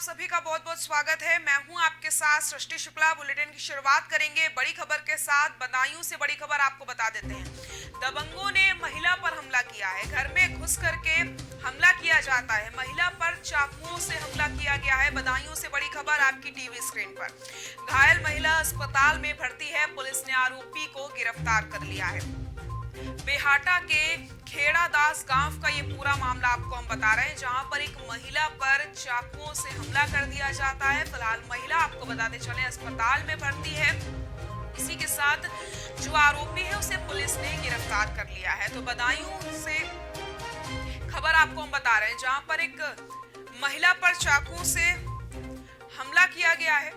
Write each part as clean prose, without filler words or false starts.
सभी का बहुत बहुत स्वागत है। मैं हूं आपके साथ सृष्टि शुक्ला। बुलेटिन की शुरुआत करेंगे बड़ी खबर के साथ। बदायूं से बड़ी खबर आपको बता देते हैं। दबंगों ने महिला पर हमला किया है। घर में घुस करके हमला किया जाता है। महिला पर चाकुओं से हमला किया गया है। बदायूं से बड़ी खबर आपकी टीवी स्क्रीन पर। घायल महिला अस्पताल में भर्ती है। पुलिस ने आरोपी को गिरफ्तार कर लिया है। बेहाटा के खेड़ादास गांव का ये पूरा मामला आपको हम बता रहे हैं, जहां पर एक महिला पर चाकुओं से हमला कर दिया जाता है। फिलहाल महिला, आपको बताते चले, अस्पताल में भर्ती है। इसी के साथ जो आरोपी है उसे पुलिस ने गिरफ्तार कर लिया है। तो बदायूं से खबर आपको हम बता रहे हैं, जहां पर एक महिला पर चाकुओं से हमला किया गया है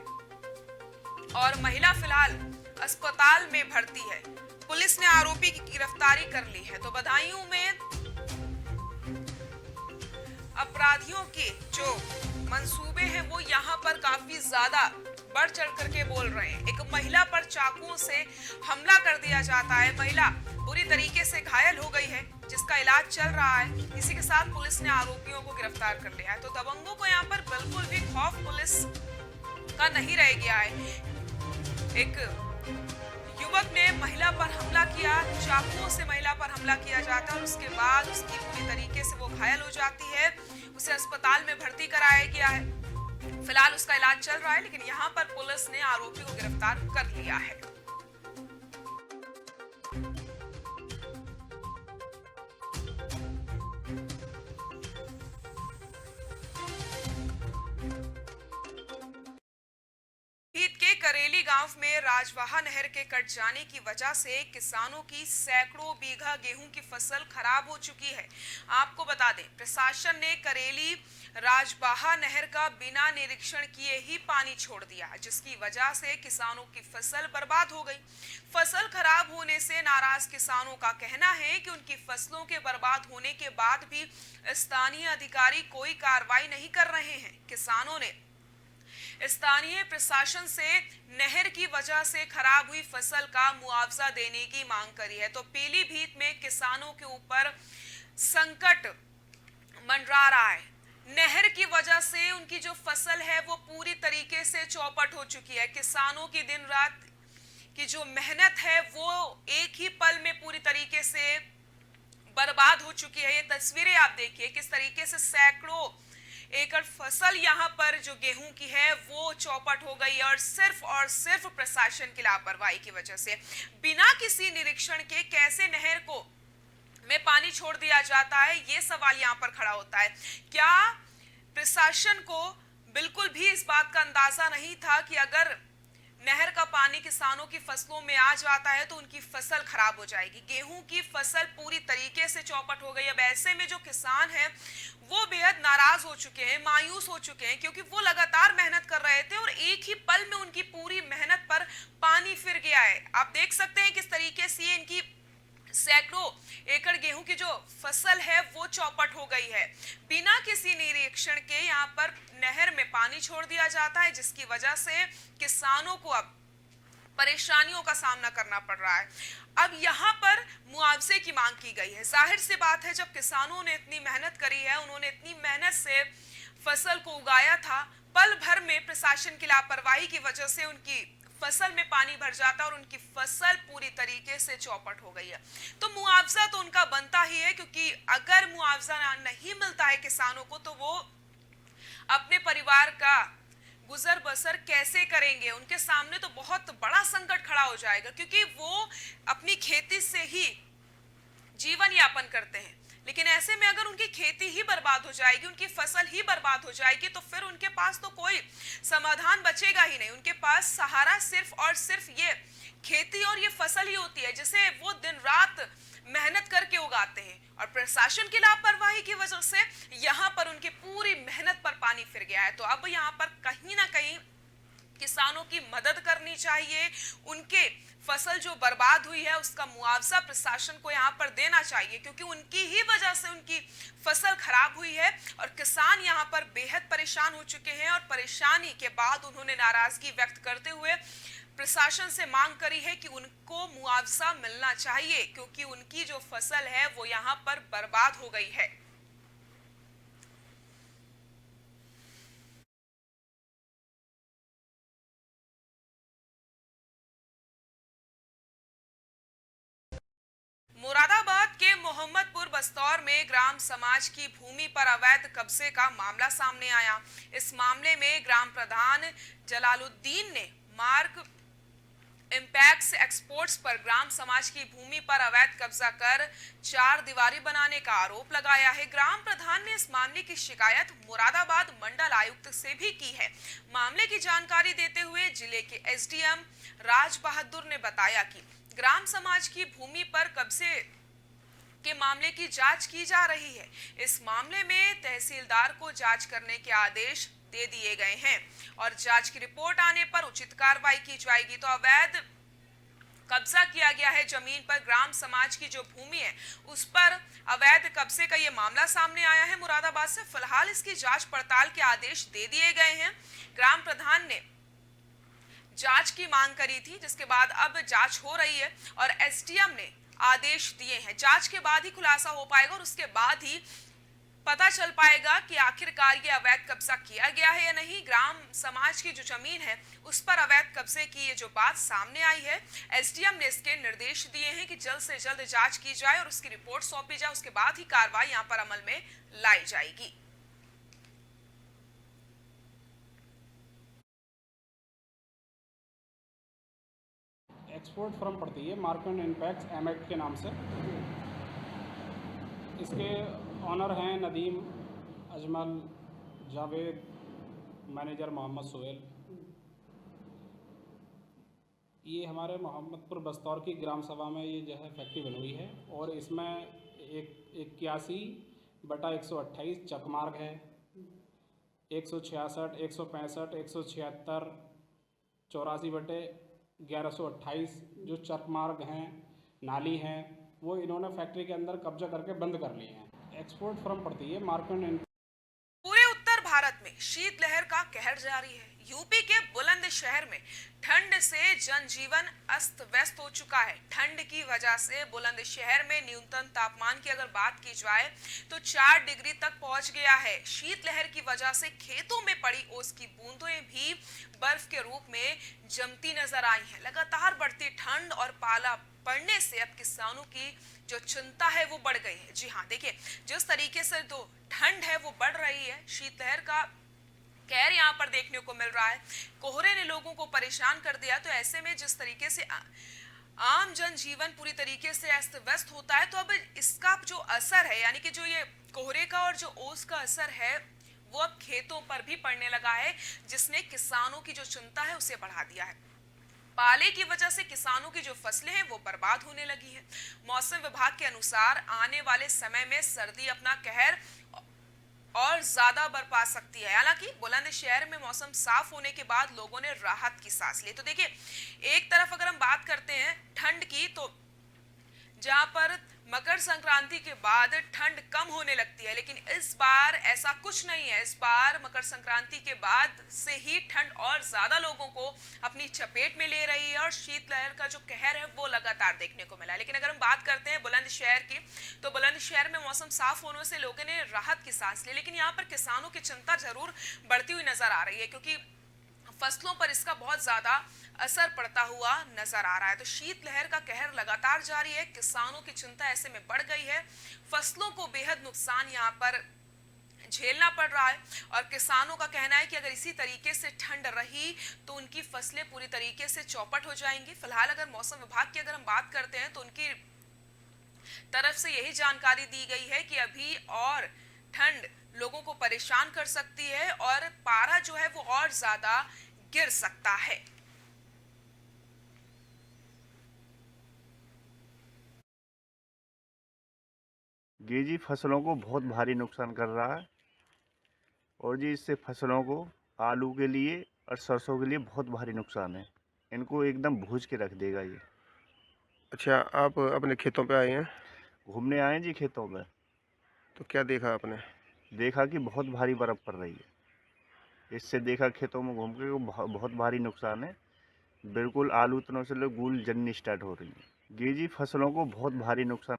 और महिला फिलहाल अस्पताल में भर्ती है। पुलिस ने आरोपी की गिरफ्तारी कर ली है। तो बदायूं में अपराधियों के जो मंसूबे हैं वो यहाँ पर काफी ज्यादा बढ़ चढ़ करके बोल रहे हैं। एक महिला पर चाकुओं से हमला कर दिया जाता है। महिला बुरी तरीके से घायल हो गई है, जिसका इलाज चल रहा है। इसी के साथ पुलिस ने आरोपियों को गिरफ्तार कर लिया है। तो दबंगों को यहाँ पर बिल्कुल भी खौफ पुलिस का नहीं रह गया है। एक युवक ने महिला पर हमला किया, चाकुओं से महिला पर हमला किया जाता है और उसके बाद उसकी पूरी तरीके से वो घायल हो जाती है। उसे अस्पताल में भर्ती कराया गया है। फिलहाल उसका इलाज चल रहा है, लेकिन यहाँ पर पुलिस ने आरोपी को गिरफ्तार कर लिया है। ईद के करेली गांव में राजवाहा नहर के कट जाने की वजह से किसानों की सैकड़ों बीघा गेहूं की फसल खराब हो चुकी है। आपको बता दें, प्रशासन ने करेली राजवाहा नहर का बिना निरीक्षण किए ही पानी छोड़ दिया, जिसकी वजह से किसानों की फसल बर्बाद हो गई। फसल खराब होने से नाराज किसानों का कहना है कि उनकी फसलों के बर्बाद होने के बाद भी स्थानीय अधिकारी कोई कार्रवाई नहीं कर रहे हैं। किसानों ने स्थानीय प्रशासन से नहर की वजह से खराब हुई फसल का मुआवजा देने की मांग करी है। तो पीलीभीत में किसानों के ऊपर संकट मंडरा रहा है। नहर की वजह से उनकी जो फसल है वो पूरी तरीके से चौपट हो चुकी है। किसानों की दिन रात की जो मेहनत है वो एक ही पल में पूरी तरीके से बर्बाद हो चुकी है। ये तस्वीरें आप देखिए, किस तरीके से सैकड़ों एकड़ फसल यहाँ पर जो गेहूं की है वो चौपट हो गई और सिर्फ प्रशासन की लापरवाही की वजह से। बिना किसी निरीक्षण के कैसे नहर को में पानी छोड़ दिया जाता है, ये सवाल यहाँ पर खड़ा होता है। क्या प्रशासन को बिल्कुल भी इस बात का अंदाजा नहीं था कि अगर नहर का पानी किसानों की फसलों में आ जाता है तो उनकी फसल खराब हो जाएगी। गेहूं की फसल पूरी तरीके से चौपट हो गई। अब ऐसे में जो किसान हैं वो बेहद नाराज हो चुके हैं, मायूस हो चुके हैं, क्योंकि वो लगातार मेहनत कर रहे थे और एक ही पल में उनकी पूरी मेहनत पर पानी फिर गया है। आप देख सकते हैं किस तरीके से इनकी सैकड़ों एकड़ गेहूं की जो फसल है वो चौपट हो गई है। बिना किसी निरीक्षण के यहाँ पर नहर में पानी छोड़ दिया जाता है, जिसकी वजह से किसानों को अब परेशानियों का सामना करना पड़ रहा है। अब यहाँ पर मुआवजे की मांग की गई है। जाहिर सी बात है, जब किसानों ने इतनी मेहनत करी है, उन्होंने इतनी मेहनत से फसल को उगाया था, पल भर में प्रशासन की लापरवाही की वजह से उनकी फसल में पानी भर जाता और उनकी फसल पूरी तरीके से चौपट हो गई है। तो मुआवजा तो उनका बनता ही है, क्योंकि अगर मुआवजा नहीं मिलता है किसानों को तो वो अपने परिवार का गुजर बसर कैसे करेंगे। उनके सामने तो बहुत बड़ा संकट खड़ा हो जाएगा, क्योंकि वो अपनी खेती से ही जीवन यापन करते हैं। लेकिन ऐसे में अगर उनकी खेती ही बर्बाद हो जाएगी, उनकी फसल ही बर्बाद हो जाएगी, तो फिर उनके पास तो कोई समाधान बचेगा ही नहीं। उनके पास सहारा सिर्फ और सिर्फ ये खेती और ये फसल ही होती है, जिसे वो दिन रात मेहनत करके उगाते हैं। और प्रशासन की लापरवाही की वजह से यहाँ पर उनकी पूरी मेहनत पर पानी फिर गया है। तो अब यहाँ पर कहीं ना कहीं किसानों की मदद करनी चाहिए। उनके फसल जो बर्बाद हुई है उसका मुआवजा प्रशासन को यहाँ पर देना चाहिए, क्योंकि उनकी ही वजह से उनकी फसल खराब हुई है और किसान यहाँ पर बेहद परेशान हो चुके हैं। और परेशानी के बाद उन्होंने नाराजगी व्यक्त करते हुए प्रशासन से मांग करी है कि उनको मुआवजा मिलना चाहिए, क्योंकि उनकी जो फसल है वो यहाँ पर बर्बाद हो गई है। मुरादाबाद के मोहम्मदपुर बस्तौर में ग्राम समाज की भूमि पर अवैध कब्जे का मामला सामने आया। इस मामले में ग्राम प्रधान जलालुद्दीन ने मार्क इंपैक्स एक्सपोर्ट्स पर ग्राम समाज की भूमि पर अवैध कब्जा कर चार दीवारी बनाने का आरोप लगाया है। ग्राम प्रधान ने इस मामले की शिकायत मुरादाबाद मंडल आयुक्त से भी की है। मामले की जानकारी देते हुए जिले के एसडीएम राज बहादुर ने बताया कि ग्राम समाज की भूमि पर कब्जे के मामले की जांच की जा रही है। इस मामले में तहसीलदार को जांच करने के आदेश दे दिए गए हैं और जांच की रिपोर्ट आने पर उचित कार्रवाई की जाएगी। तो अवैध कब्जा किया गया है जमीन पर, ग्राम समाज की जो भूमि है उस पर अवैध कब्जे का ये मामला सामने आया है मुरादाबाद से। फिलहाल इसकी जांच पड़ताल के आदेश दे दिए गए हैं। ग्राम प्रधान ने जांच की मांग करी थी, जिसके बाद अब जांच हो रही है और एसडीएम ने आदेश दिए हैं। जांच के बाद ही खुलासा हो पाएगा और उसके बाद ही पता चल पाएगा कि आखिरकार ये अवैध कब्जा किया गया है या नहीं। ग्राम समाज की जो जमीन है उस पर अवैध कब्जे की ये जो बात सामने आई है, एसडीएम ने इसके निर्देश दिए हैं कि जल्द से जल्द जांच की जाए और उसकी रिपोर्ट सौंपी जाए। उसके बाद ही कार्रवाई यहां पर अमल में लाई जाएगी। एक्सपोर्ट फर्म पड़ती है मार्क एंड इम्पैक्ट एमएक्ट के नाम से। इसके ऑनर हैं नदीम, अजमल, जावेद, मैनेजर मोहम्मद सोहेल। ये हमारे मोहम्मदपुर बस्तौर की ग्राम सभा में ये जो है फैक्ट्री बनी हुई है और इसमें 81/128 चकमार्ग है, 166, 165, 176, 84/1128 जो चकमार्ग हैं, नाली हैं, वो इन्होंने फैक्ट्री के अंदर कब्जा करके बंद कर लिए हैं। एक्सपोर्ट फर्म पड़ती है मार्केट। पूरे उत्तर भारत में शीतलहर का कहर जारी है। यूपी के बुलंदशहर में ठंड से जनजीवन अस्त व्यस्त हो चुका है। ठंड की वजह से बुलंदशहर में न्यूनतम तापमान की अगर बात की जाए तो 4 डिग्री तक पहुंच गया है। शीतलहर की वजह से खेतों में पड़ी ओस की बूंदें भी बर्फ के रूप में जमती नजर आई हैं। लगातार बढ़ती ठंड और पाला पड़ने से अब किसानों की जो चिंता है वो बढ़ गई है। जी हाँ, देखिए जिस तरीके से तो ठंड है वो बढ़ रही है, शीतलहर का कहर यहाँ पर देखने को मिल रहा है। कोहरे ने लोगों को परेशान कर दिया। तो ऐसे में जिस तरीके से आम जनजीवन पूरी तरीके से अस्त व्यस्त होता है, तो अब इसका जो असर है, यानी कि जो ये कोहरे का और जो ओस का असर है वो अब खेतों पर भी पड़ने लगा है, जिसने किसानों की जो चिंता है उसे बढ़ा दिया है। पाले की वजह से किसानों की जो फसलें हैं वो बर्बाद होने लगी हैं। मौसम विभाग के अनुसार आने वाले समय में सर्दी अपना कहर और ज्यादा बरपा सकती है। हालांकि बुलंदशहर में मौसम साफ होने के बाद लोगों ने राहत की सांस ली। तो देखिए, एक तरफ अगर हम बात करते हैं ठंड की, तो जहां पर मकर संक्रांति के बाद ठंड कम होने लगती है, लेकिन इस बार ऐसा कुछ नहीं है। इस बार मकर संक्रांति के बाद से ही ठंड और ज्यादा लोगों को अपनी चपेट में ले रही है और शीतलहर का जो कहर है वो लगातार देखने को मिला है। लेकिन अगर हम बात करते हैं बुलंदशहर की, तो बुलंदशहर में मौसम साफ होने से लोगों ने राहत की सांस ली, लेकिन यहाँ पर किसानों की चिंता जरूर बढ़ती हुई नजर आ रही है, क्योंकि फसलों पर इसका बहुत ज्यादा असर पड़ता हुआ नजर आ रहा है। तो शीतलहर का कहर लगातार जारी है। किसानों की चिंता ऐसे में बढ़ गई है। फसलों को बेहद नुकसान यहाँ पर झेलना पड़ रहा है और किसानों का कहना है कि अगर इसी तरीके से ठंड रही तो उनकी फसलें पूरी तरीके से चौपट हो जाएंगी। फिलहाल अगर मौसम विभाग की अगर हम बात करते हैं तो उनकी तरफ से यही जानकारी दी गई है कि अभी और ठंड लोगों को परेशान कर सकती है और पारा जो है वो और ज्यादा गिर सकता है। जी फसलों को बहुत भारी नुकसान कर रहा है और जी इससे फसलों को आलू के लिए और सरसों के लिए बहुत भारी नुकसान है। इनको एकदम भूज के रख देगा ये। अच्छा, आप अपने खेतों पे आए हैं? घूमने आए जी खेतों में। तो क्या देखा आपने? देखा कि बहुत भारी बर्फ़ पड़ रही है। इससे देखा खेतों में घूम के बहुत भारी नुकसान है। बिल्कुल आलू तनों से लोग गूल जननी स्टार्ट हो रही है। जी फसलों को बहुत भारी नुकसान।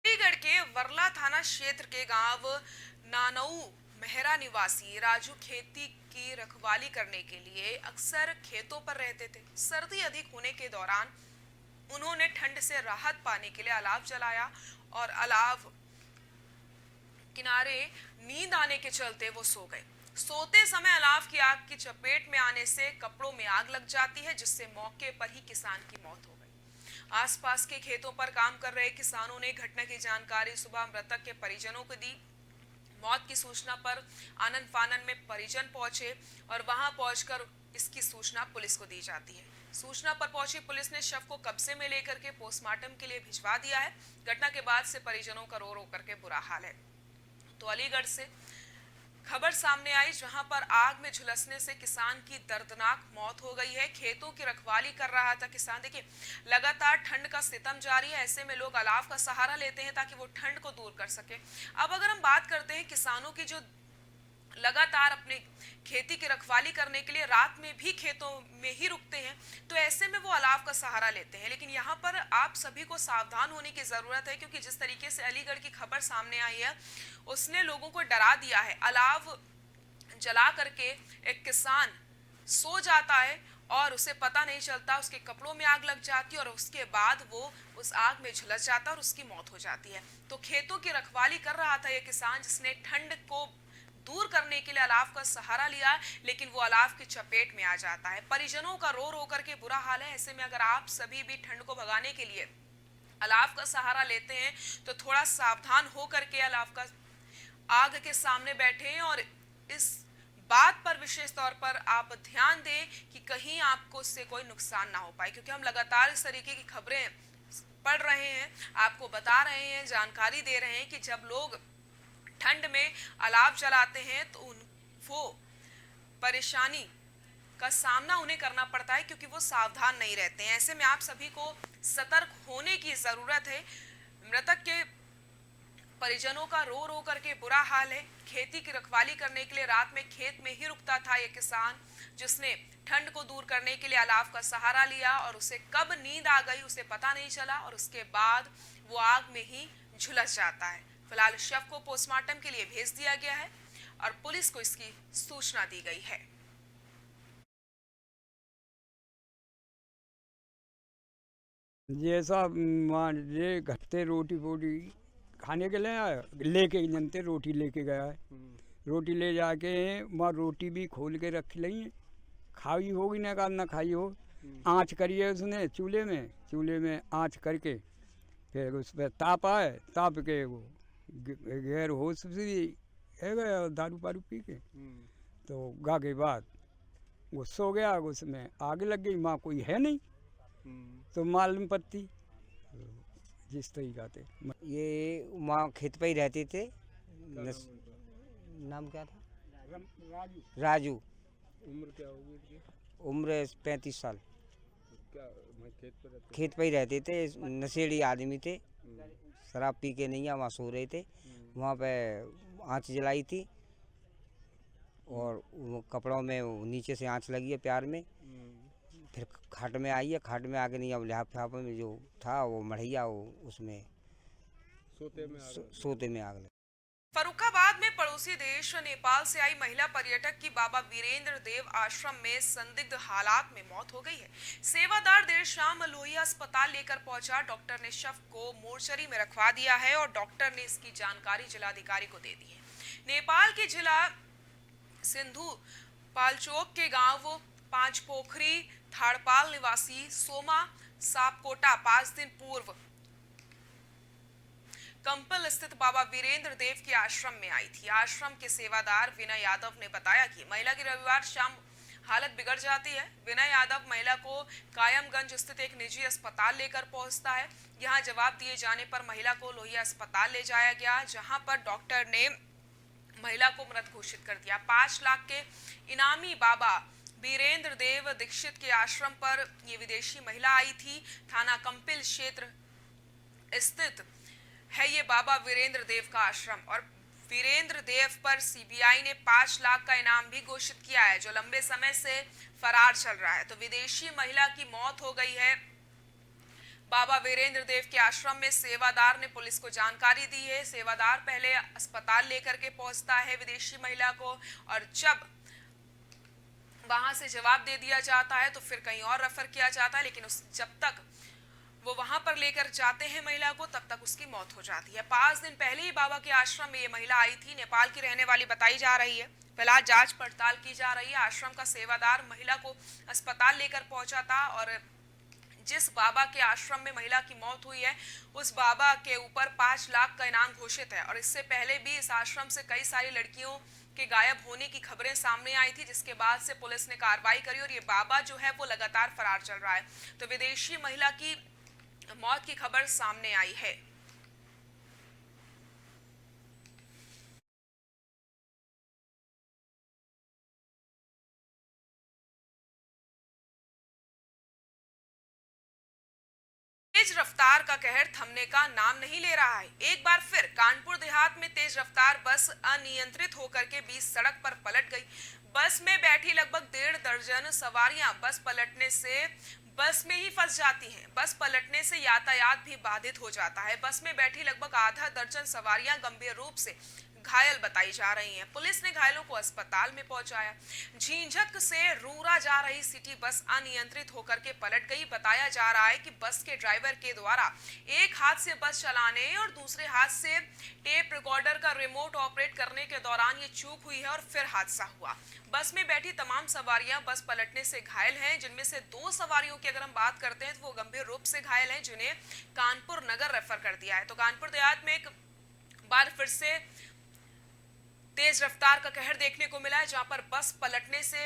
चंडीगढ़ के वरला थाना क्षेत्र के गांव नानऊ मेहरा निवासी राजू खेती की रखवाली करने के लिए अक्सर खेतों पर रहते थे। सर्दी अधिक होने के दौरान उन्होंने ठंड से राहत पाने के लिए अलाव जलाया और अलाव किनारे नींद आने के चलते वो सो गए। सोते समय अलाव की आग की चपेट में आने से कपड़ों में आग लग जाती है, जिससे मौके पर ही किसान की मौत हो गई। आसपास के खेतों पर काम कर रहे किसानों ने घटना की जानकारी सुबह मृतक के परिजनों को दी। मौत की सूचना पर आनन फानन में परिजन पहुंचे और वहां पहुंचकर इसकी सूचना पुलिस को दी जाती है। सूचना पर पहुंची पुलिस ने शव को कब्जे में लेकर के पोस्टमार्टम के लिए भिजवा दिया है। घटना के बाद से परिजनों का रो रो करके बुरा हाल है। तो अलीगढ़ से खबर सामने आई, जहां पर आग में झुलसने से किसान की दर्दनाक मौत हो गई है। खेतों की रखवाली कर रहा था किसान। देखिए, लगातार ठंड का सितम जारी है, ऐसे में लोग अलाव का सहारा लेते हैं ताकि वो ठंड को दूर कर सके। अब अगर हम बात करते हैं किसानों की जो लगातार अपने खेती की रखवाली करने के लिए रात में भी खेतों में ही रुकते हैं, तो ऐसे में वो अलाव का सहारा लेते हैं। लेकिन यहाँ पर आप सभी को सावधान होने की जरूरत है, क्योंकि जिस तरीके से अलीगढ़ की खबर सामने आई है उसने लोगों को डरा दिया है। अलाव जला करके एक किसान सो जाता है और उसे पता नहीं चलता, उसके कपड़ों में आग लग जाती है और उसके बाद वो उस आग में झुलस जाता है और उसकी मौत हो जाती है। तो खेतों की रखवाली कर रहा था ये किसान, जिसने ठंड को दूर करने के लिए अलाव का सहारा लिया, लेकिन वो अलाव की चपेट में आ जाता है। परिजनों का रो रो करके बुरा हाल है। ऐसे में अगर आप सभी भी ठंड को भगाने के लिए अलाव का सहारा लेते हैं तो थोड़ा सावधान हो करके अलाव का आग के सामने बैठें और इस बात पर विशेष तौर पर आप ध्यान दें कि कहीं आपको उससे कोई नुकसान ना हो पाए, क्योंकि हम लगातार इस तरीके की खबरें पढ़ रहे हैं, आपको बता रहे हैं, जानकारी दे रहे हैं कि जब लोग ठंड में अलाव जलाते हैं तो वो परेशानी का सामना उन्हें करना पड़ता है, क्योंकि वो सावधान नहीं रहते हैं। ऐसे में आप सभी को सतर्क होने की जरूरत है। मृतक के परिजनों का रो रो करके बुरा हाल है। खेती की रखवाली करने के लिए रात में खेत में ही रुकता था ये किसान, जिसने ठंड को दूर करने के लिए अलाव का सहारा लिया और उसे कब नींद आ गई उसे पता नहीं चला और उसके बाद वो आग में ही झुलस जाता है। फिलहाल शव को पोस्टमार्टम के लिए भेज दिया गया है और पुलिस को इसकी सूचना दी गई है। जैसा मान ये घटते रोटी वोटी खाने के लिए आया, लेके जनते रोटी लेके गया है। रोटी ले जाके वहाँ रोटी भी खोल के रख ली है, खाई होगी ना खाई हो। आँच करिए उसने चूल्हे में आँच करके फिर उस पर ताप आए, ताप के वो गैर होश भी है गया दारू पारू पी के। तो गा के बाद वो सो गया, उसमें आग लग गई। माँ कोई है नहीं तो मालूम पत्ती जिस तरीका थे। ये वहाँ खेत पे ही रहते थे। नाम क्या था? राजू। उम्र क्या होगी इनकी? उम्र 35 साल। क्या खेत पे ही रहते थे, नशेड़ी आदमी थे, शराब पी के नहीं वहाँ सो रहे थे। वहाँ पे आँच जलाई थी और वो कपड़ों में नीचे से आँच लगी है प्यार में। फिर खाट में आई है, खाट में आके नहीं अब लिहाफ में जो था वो मढ़िया वो उसमें सोते में आग लगी। फर्रुखाबाद में पड़ोसी देश नेपाल से आई महिला पर्यटक की बाबा वीरेंद्र देव आश्रम में संदिग्ध हालात में मौत हो गई है। सेवादार देर शाम लोहिया अस्पताल लेकर पहुंचा। डॉक्टर ने शव को मोर्चरी में रखवा दिया है और डॉक्टर ने इसकी जानकारी जिलाधिकारी को दे दी है। नेपाल के जिला सिंधु पालचोक के गांव पांच पोखरी थाड़पाल निवासी सोमा सापकोटा 5 दिन पूर्व कंपल स्थित बाबा वीरेंद्र देव के आश्रम में आई थी। आश्रम के सेवादार विनय यादव ने बताया कि महिला की रविवार शाम हालत बिगड़ जाती है। विनय यादव महिला को कायमगंज स्थित एक निजी अस्पताल लेकर पहुंचता है। यहां जवाब दिए जाने पर महिला को लोहिया अस्पताल ले जाया गया, जहां पर डॉक्टर ने महिला को मृत घोषित कर दिया। 5 लाख के इनामी बाबा वीरेंद्र देव दीक्षित के आश्रम पर ये विदेशी महिला आई थी। थाना कंपिल क्षेत्र स्थित है ये बाबा वीरेंद्र देव का आश्रम और वीरेंद्र देव पर सीबीआई ने 5 लाख का इनाम भी घोषित किया है, जो लंबे समय से फरार चल रहा है। तो विदेशी महिला की मौत हो गई है। बाबा वीरेंद्र देव के आश्रम में सेवादार ने पुलिस को जानकारी दी है। सेवादार पहले अस्पताल लेकर के पहुंचता है विदेशी महिला को और जब वहां से जवाब दे दिया जाता है तो फिर कहीं और रेफर किया जाता है, लेकिन जब तक वो वहां पर लेकर जाते हैं महिला को, तब तक उसकी मौत हो जाती है। 5 दिन पहले ही बाबा के आश्रम में ये महिला आई थी। नेपाल की रहने वाली बताई जा रही है। फिलहाल जांच पड़ताल की जा रही है। आश्रम का सेवादार महिला को अस्पताल लेकर पहुंचा था और जिस बाबा के आश्रम में महिला की मौत हुई है उस बाबा के ऊपर 5 लाख का इनाम घोषित है। और इससे पहले भी इस आश्रम से कई सारी लड़कियों के गायब होने की खबरें सामने आई थी, जिसके बाद से पुलिस ने कार्रवाई करी और ये बाबा जो है वो लगातार फरार चल रहा है। तो विदेशी महिला की मौत की खबर सामने आई है। तेज रफ्तार का कहर थमने का नाम नहीं ले रहा है। एक बार फिर कानपुर देहात में तेज रफ्तार बस अनियंत्रित होकर के बीच सड़क पर पलट गई। बस में बैठी लगभग 1.5 दर्जन सवारियां बस पलटने से बस में ही फंस जाती हैं। बस पलटने से यातायात भी बाधित हो जाता है। बस में बैठी लगभग आधा दर्जन सवारियां गंभीर रूप से घायल बताई जा रही हैं। पुलिस ने घायलों को अस्पताल में पहुंचाया। झींझक से रूरा जा रही सिटी बस अनियंत्रित होकर के पलट गई। बताया जा रहा है कि बस के ड्राइवर के द्वारा एक हाथ से बस चलाने और दूसरे हाथ से टेप रिकॉर्डर का रिमोट ऑपरेट करने के दौरान ये चूक हुई है और फिर हादसा हुआ। बस में बैठी तमाम सवारियां बस पलटने से घायल हैं, जिनमें से 2 सवारियों की अगर हम बात करते हैं तो वो गंभीर रूप से घायल हैं, जिन्हें कानपुर नगर रेफर कर दिया है। तो कानपुर देहात में एक बार फिर से तेज रफ्तार का कहर देखने को मिला है, जहां पर बस पलटने से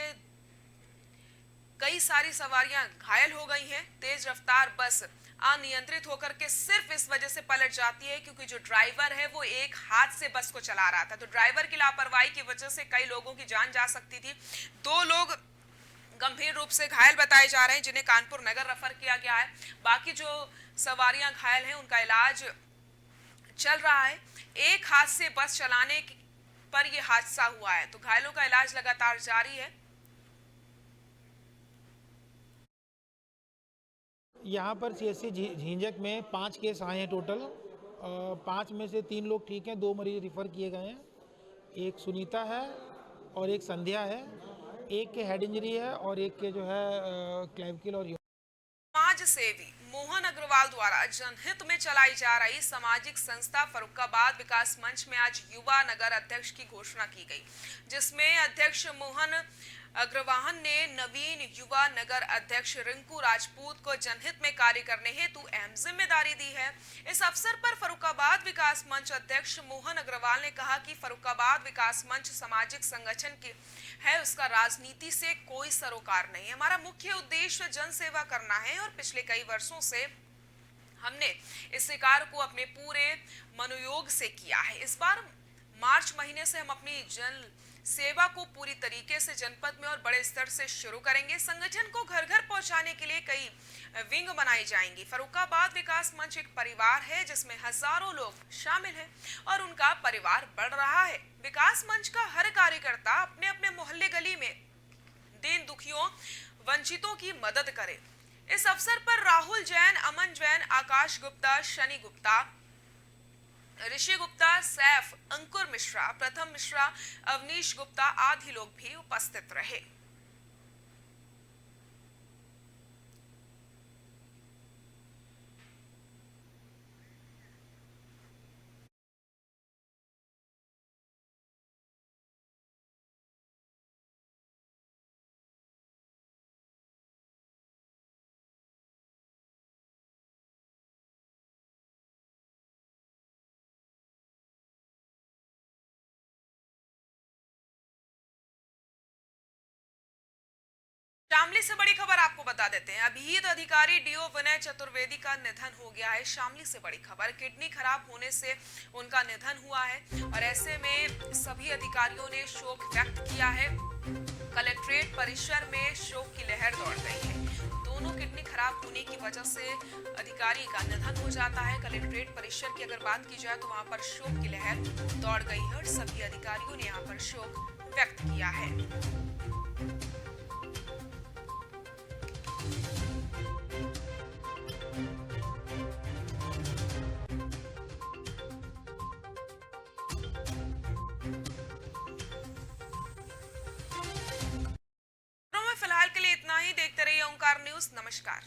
कई सारी सवारियां घायल हो गई हैं। तेज रफ्तार बस अनियंत्रित होकर के सिर्फ इस वजह से पलट जाती है क्योंकि जो ड्राइवर है वो एक हाथ से बस को चला रहा था। तो ड्राइवर की लापरवाही की वजह से कई लोगों की जान जा सकती थी। 2 लोग गंभीर रूप से घायल बताए जा रहे हैं, जिन्हें कानपुर नगर रेफर किया गया है। बाकी जो सवारियां घायल हैं उनका इलाज चल रहा है। एक हाथ से बस चलाने पर यह हादसा हुआ है, तो घायलों का इलाज लगातार जारी है। यहाँ पर सीएससी झींझक में 5 केस आए हैं टोटल। 5 में से 3 लोग ठीक हैं, 2 मरीज रिफ़र किए गए हैं। एक सुनीता है और एक संध्या है। एक के हेड इंजरी है और एक के जो है क्लेविकल और समाज सेवी मोहन अग्रवाल द्वारा जनहित में चलाई जा रही सामाजिक संस्था फर्रुखाबाद विकास मंच में आज युवा नगर अध्यक्ष की घोषणा की गई, जिसमें अध्यक्ष मोहन अग्रवाल ने नवीन युवा नगर अध्यक्ष रिंकू राजपूत को जनहित में कार्य करने हेतु अहम जिम्मेदारी दी है। इस अवसर पर फर्रुखाबाद विकास मंच अध्यक्ष मोहन अग्रवाल ने कहा कि फर्रुखाबाद विकास मंच सामाजिक संगठन की है, उसका राजनीति से कोई सरोकार नहीं। हमारा मुख्य उद्देश्य जन सेवा करना है और पिछले कई वर्षों से हमने इस कार्य को अपने पूरे मनोयोग से किया है। इस बार मार्च महीने से हम अपनी जन सेवा को पूरी तरीके से जनपद में और बड़े स्तर से शुरू करेंगे। संगठन को घर घर पहुंचाने के लिए कई विंग बनाई जाएंगी। फर्रुखाबाद विकास मंच एक परिवार है जिसमें हजारों लोग शामिल हैं और उनका परिवार बढ़ रहा है। विकास मंच का हर कार्यकर्ता अपने अपने मोहल्ले गली में दीन दुखियों वंचितों की मदद करे। इस अवसर पर राहुल जैन, अमन जैन, आकाश गुप्ता, शनि गुप्ता, ऋषि गुप्ता, सैफ, अंकुर मिश्रा, प्रथम मिश्रा, अवनीश गुप्ता आदि लोग भी उपस्थित रहे। शामली से बड़ी खबर आपको बता देते हैं। अभिहित अधिकारी डीओ विनय चतुर्वेदी का निधन हो गया है। शामली से बड़ी खबर, किडनी खराब होने से उनका निधन हुआ है और ऐसे में सभी अधिकारियों ने शोक व्यक्त किया है। कलेक्ट्रेट परिसर में शोक की लहर दौड़ गई है। दोनों किडनी खराब होने की वजह से अधिकारी का निधन हो जाता है। कलेक्ट्रेट परिसर की अगर बात की जाए तो वहां पर शोक की लहर दौड़ गई है और सभी अधिकारियों ने यहाँ पर शोक व्यक्त किया है। फिलहाल के लिए इतना ही। देखते रहिए ओंकार न्यूज़। नमस्कार।